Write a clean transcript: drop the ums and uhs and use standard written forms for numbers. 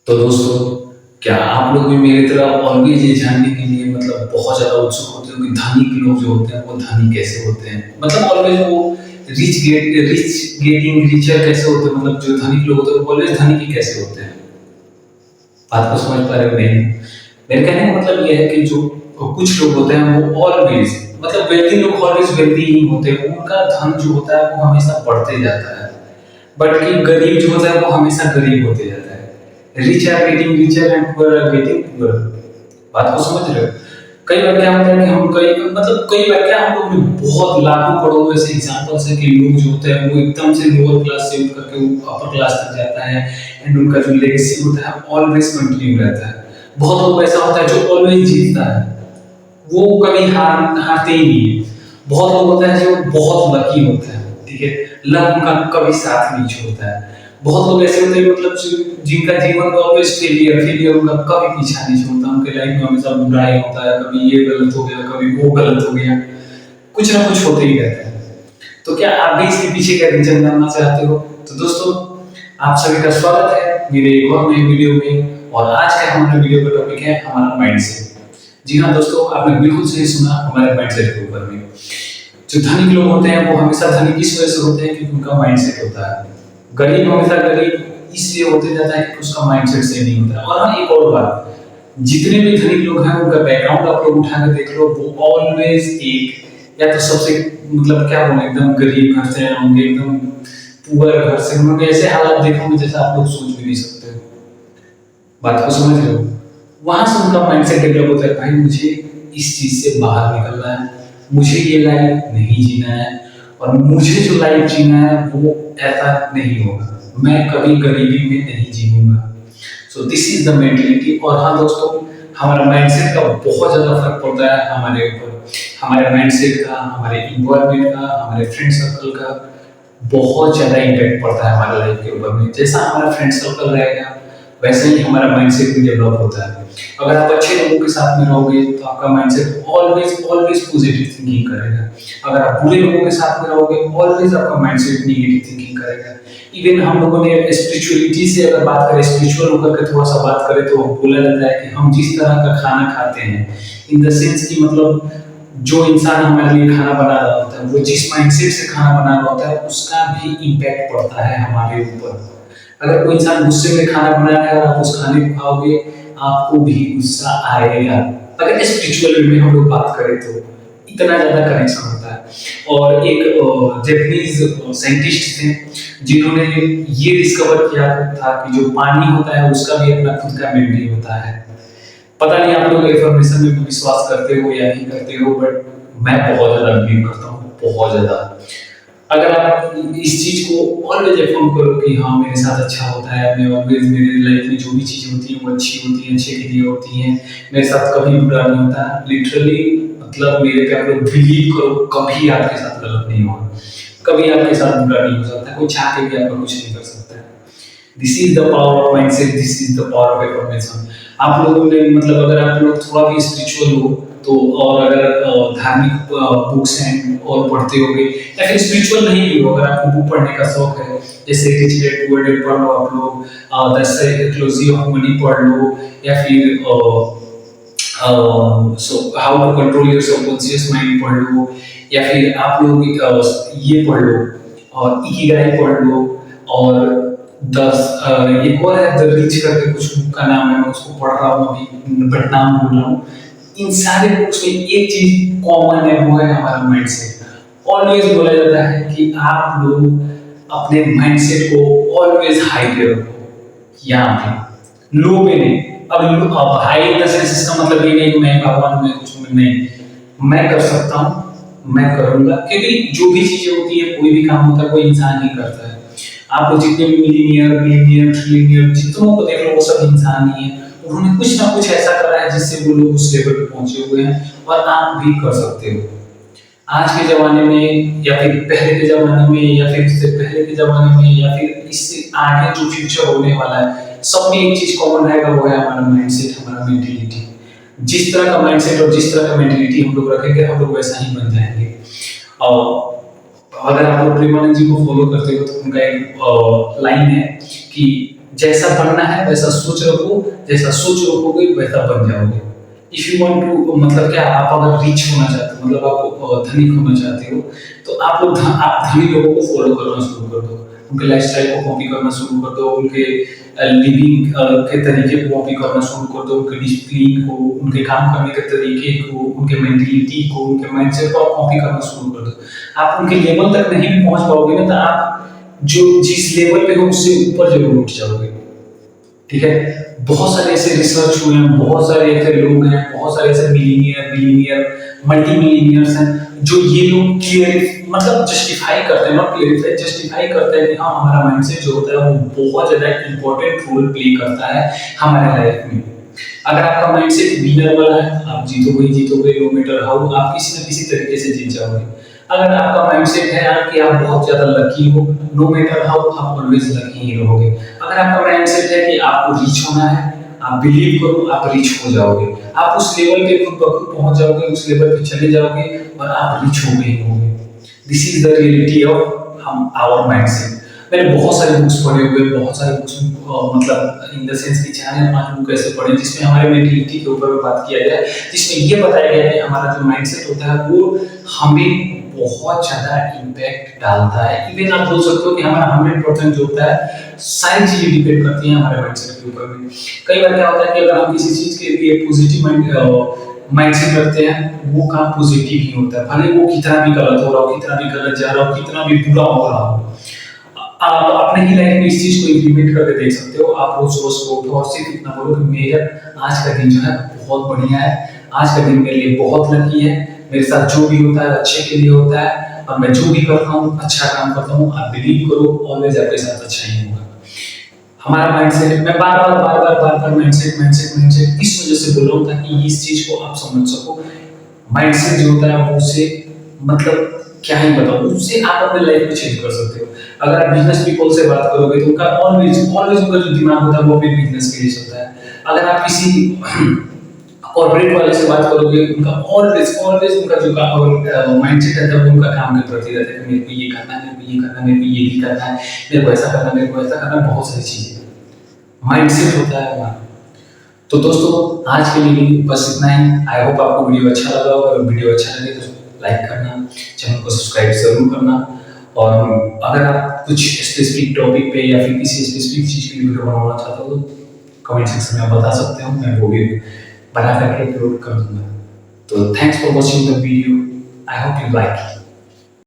तो दोस्तों, क्या आप लोग भी मेरी तरह ऑलवेज ये जानने के लिए बहुत ज़्यादा उत्सुक होते हो कि धनिक लोग जो होते हैं वो धनी कैसे होते हैं? ऑलवेज वो रिच गेटिंग रिचर कैसे होते हैं? जो धनिक लोग होते हैं वो ऑलवेज धनिक ही कैसे होते हैं? बात को समझ पा रहे हो नहीं? मेरे कहने का मतलब ये है कि जो कुछ लोग होते हैं वो ऑलवेज वेल्दी लोग ऑलवेज वेल्दी ही होते हैं। उनका धन जो होता है वो हमेशा बढ़ते जाता है। बट कि गरीब जो होता है वो हमेशा गरीब होते जाता है। Rich are getting richer and poor are getting poor. बात को समझ रहे हो? कई बार क्या होता है कि हम कई बार क्या हम लोग ने बहुत लाखों करोड़ों ऐसे एग्जांपल्स हैं कि लोग जो होते हैं वो एकदम से लोअर क्लास से उठ करके वो अपर क्लास तक जाता है एंड उनका जो लेगेसी होता है ऑलवेज कंटिन्यू रहता है। बहुत लोग ऐसा होता है जो ऑलवेज जीतता है, वो कभी हारते ही नहीं है। बहुत लोग होता है जो बहुत लकी होता है, ठीक है, लक उनका कभी साथ नहीं छोड़ता है। बहुत लोग ऐसे होते हैं जिनका जीवन में ऑलवेज फेलियर फेलियर उनका कभी पीछा नहीं छोड़ता। उनके लाइफ में हमेशा बुराई होता है, कभी ये गलत हो गया, कभी वो गलत हो गया, कुछ ना कुछ होते ही रहता है। तो क्या आप भी इसके पीछे का रीजन जानना चाहते हो? तो दोस्तों, आप सभी का स्वागत है मेरे एक और नए वीडियो में। और आज का हमारे वीडियो का टॉपिक है हमारा माइंडसेट। जी हाँ दोस्तों, आपने बिल्कुल सही सुना, हमारे माइंडसेट के ऊपर में। जो धनिक लोग होते हैं वो हमेशा धनिक इस वजह से होते हैं क्योंकि उनका माइंडसेट होता है। गरीब हमेशा गरीब इसलिए होते जाता है कि उसका माइंडसेट सही नहीं होता है। और हाँ, एक और बात, जितने भी धनिक लोग हैं उनका बैकग्राउंड आप लोग उठा कर देख लो, वो ऑलवेज एक या तो सबसे क्या बोले एकदम गरीब घर से होंगे, एकदम पुअर घर से, उन्होंने ऐसे हालात देखे होंगे जैसे आप लोग सोच भी नहीं सकते हो। बात को समझ रहे हो? वहां से उनका माइंडसेट डेवलप होता है, भाई मुझे इस चीज से बाहर निकलना है, मुझे ये लाइफ नहीं जीना है, और मुझे जो लाइफ जीना है वो ऐसा नहीं होगा, मैं कभी गरीबी में नहीं जीऊंगा। So this is the mentality. और हाँ दोस्तों, हमारा माइंडसेट का बहुत ज्यादा फर्क पड़ता है हमारे ऊपर। हमारे माइंडसेट का, हमारे इन्वायरमेंट का, हमारे फ्रेंड सर्कल का बहुत ज्यादा इम्पैक्ट पड़ता है हमारे लाइफ के ऊपर में। जैसा हमारा फ्रेंड सर्कल रहेगा वैसे ही हमारा माइंडसेट भी डेवलप होता है। अगर आप अच्छे लोगों के साथ में रहोगे तो आपका mindset always always positive thinking करेगा। अगर आप बुरे लोगों के साथ में रहोगे ऑलवेज आपका माइंडसेट नेगेटिव थिंकिंग करेगा। इवन हम लोगों ने स्पिरिचुअलिटी से अगर बात करें, स्पिरिचुअल होकर के थोड़ा सा बात करें, तो बोला जाता है कि हम जिस तरह का खाना खाते हैं, इन द सेंस कि जो इंसान हमारे लिए खाना बना रहा होता है वो जिस माइंडसेट से खाना बना रहा होता है उसका भी इम्पैक्ट पड़ता है हमारे ऊपर। अगर कोई इंसान गुस्से में खाना बना रहा है और आप उस खाने को खाओगे, आपको भी गुस्सा आएगा। अगर स्पिरिचुअल में हम लोग बात करें तो इतना ज्यादा कनेक्शन होता है। और एक जैपनीज साइंटिस्ट थे जिन्होंने ये डिस्कवर किया था कि जो पानी होता है उसका भी अपना खुद का मेमोरी होता है। पता नहीं आप लोग इन्फॉर्मेशन में विश्वास करते हो या नहीं करते हो, बट मैं बहुत ज्यादा बिलीव करता हूँ, बहुत ज्यादा। अगर आप इस चीज को ऑलवेज अफर्म करो कि हाँ मेरे साथ अच्छा होता है, मैं ऑलवेज मेरे लाइफ में जो भी चीजें होती हैं वो अच्छी होती हैं, अच्छे के लिए होती हैं, मेरे साथ कभी बुरा नहीं होता, लिटरली मेरे पे आप लोग बिलीव करो, कभी आपके साथ गलत नहीं होगा, कभी आपके साथ बुरा नहीं हो सकता, कोई चाह के भी आपका कुछ नहीं कर सकता है। This is the power of mindset, this is the power of affirmation. आप लोगों ने अगर आप लोग थोड़ा भी स्पिरिचुअल हो तो, और अगर धार्मिक बुक्स हैं और पढ़ते होगे, या फिर स्पिरिचुअल नहीं भी हो, अगर आपको बुक पढ़ने का शौक है, जैसे रिच डैड पुअर डैड पढ़ लो आप लोग, द साइकोलॉजी ऑफ मनी पढ़ लो, या फिर so how to control your subconscious mind पढ़ लो, या फिर आप लोग ये पढ़ लो और इकिगाई पढ़ लो, और एक और है द रिच करके कुछ बुक का नाम है, मैं उसको पढ़ रहा हूँ अभी बट नाम भूल रहा हूँ। इन सारे बुक्स में एक चीज कॉमन है, वो है हमारा माइंडसेट। ऑलवेज बोला जाता है कि आप लोग अपने माइंडसेट को ऑलवेज हाई पे रखो, यहाँ पे लो पे नहीं। अब हाई इन द सेंस इसका मतलब ये नहीं कि मैं भगवान में कुछ नहीं, मैं कर सकता हूँ, मैं करूंगा, क्योंकि जो भी चीजें होती है, कोई भी काम होता है, कोई इंसान ही करता है। आप लोग जितने भी मिलीनियर ट्रिलियनियर जितनों को देख लो, वो सब इंसान ही है। उन्होंने कुछ ना कुछ ऐसा करा है जिससे वो लोग उस लेवल पे पहुंचे हुए हैं, और आप भी कर सकते हो। आज के जमाने में, या फिर पहले के जमाने में, या फिर इससे पहले के जमाने में, या फिर इससे आगे जो फ्यूचर होने वाला है, सब में एक चीज कॉमन रहेगा, वो है हमारा माइंडसेट, हमारा मेंटेलिटी। जिस तरह का माइंडसेट और जिस तरह का मेंटेलिटी हम लोग रखेंगे, हम लोग वैसा ही बन जाएंगे। और अगर आप लोग प्रेमानंद जी को फॉलो करते हो तो उनका एक लाइन है कि जैसा बनना है वैसा सोच रखो, जैसा सोच रखोगे वैसा बन जाओगे। इफ यू वांट टू मतलब क्या, आप अगर रिच होना चाहते हो, मतलब आप धनिक होना चाहते हो, तो आप धनी लोगों को फॉलो करना शुरू कर दो, उनके लाइफस्टाइल को कॉपी करना शुरू कर दो, उनके लिविंग के तरीके को कॉपी करना शुरू कर दो, उनके डिसिप्लिन को, उनके काम करने के तरीके को, उनके मेंटेलिटी को, उनके माइंडसेट को आप कॉपी करना शुरू कर दो। आप उनके लेवल तक नहीं भी पहुंच पाओगे ना, तो आप जो जिस लेवल पे हो उससे ऊपर जरूर उठ जाओगे। ठीक है, बहुत सारे ऐसे रिसर्च हुए हैं, बहुत सारे ऐसे लोग हैं, बहुत सारे ऐसे मिलीनियर बिलीनियर मल्टी मिलीनियर्स हैं, जो ये लोग क्लियर मतलब जस्टिफाई करते हैं, नॉट क्लियरिफाई, जस्टिफाई करते हैं कि हाँ हमारा माइंडसेट जो होता है वो बहुत ज्यादा इंपॉर्टेंट रोल प्ले करता है हमारे लाइफ में। अगर आपका माइंडसेट विनर वाला है, आप जीतोगे ही जीतोगे, नो मैटर हाउ, आप किसी न किसी तरीके से जीत जाओगे। अगर आपका माइंडसेट है कि आप बहुत ज्यादा लकी हो, नो मैटर हाउ, आप ऑलवेज लकी ही रहोगे। अगर आपका माइंडसेट है कि आपको रीच होना है, आप बिलीव करो आप रीच हो जाओगे, आप उस लेवल पे खुद ब खुद पहुंच जाओगे, उस लेवल पे चले जाओगे और आप रीच होगे ही होगे। This is the reality of हम आवर माइंडसेट। मैंने बहुत सारे बुक्स पढ़े हुए, बहुत सारे बुक्स मतलब इन द सेंस कि 4 या 5 बुक ऐसे पढ़े जिसमें हमारे मेंटलिटी के ऊपर बात किया गया है, जिसमें ये बताया गया है कि हमारा जो माइंडसेट होता है वो हमें बहुत ज्यादा इम्पैक्ट डालता है। इवन आप बोल सकते हो कि हमारा 100% जो होता है, सारी चीजें डिपेंड करती हैं हमारे माइंडसेट के ऊपर में। कई बार क्या होता है कि अगर हम किसी चीज के लिए पॉजिटिव माइंडसेट रखते हैं, वो काम पॉजिटिव ही होता है, भले वो कितना भी गलत हो रहा हो, कितना भी गलत जा रहा हो, कितना भी बुरा हो रहा हो। आप अपने ही लाइफ में इस चीज को इम्प्लीमेंट करके देख सकते हो। आप रोज रोज को उठो और सिर्फ इतना बोलो कि मेरा आज का दिन जो है बहुत बढ़िया है, आज का दिन मेरे लिए बहुत लकी है, मेरे साथ जो भी होता है अच्छे के लिए होता है, और मैं जो भी करता हूँ अच्छा काम करता हूँ। आप बिलीव करो ऑलवेज आपके साथ अच्छा ही होगा। हमारा माइंडसेट, मैं बार बार माइंडसेट माइंडसेट माइंडसेट इस वजह से बोल रहा हूँ ताकि इस चीज को आप समझ सको। माइंडसेट जो होता है वो उससे मतलब क्या ही बताऊं, उससे आप अपने लाइफ में चेंज कर सकते हो। अगर आप बिजनेस पीपल से बात करोगे तो उनका ऑलवेज ऑलवेज उनका जो दिमाग होता है वो भी बिजनेस के लिए चलता है। अगर आप किसी कॉर्पोरेट वाले से बात करोगे, उनका ऑलवेज ऑलवेज उनका जो माइंडसेट रहता है वो उनका काम के प्रति रहता है कि मेरे को ये करना है, मेरे को ये करना है, मेरे को ये भी करना है, मेरे को ऐसा करना है, मेरे को ऐसा करना है, बहुत सारी चीजें माइंडसेट होता है हमारा। तो दोस्तों आज के लिए बस इतना ही। आई होप आपको वीडियो अच्छा लगा होगा, अगर वीडियो अच्छा लगे तो लाइक करना, चैनल को सब्सक्राइब जरूर करना, और अगर आप कुछ स्पेसिफिक टॉपिक पे या फिर किसी स्पेसिफिक चीज की वीडियो बनवाना चाहते हो तो कमेंट सेक्शन में आप बता सकते हो, मैं वो भी बना करके अपलोड कर दूंगा। तो thanks for watching the video, I hope you like it.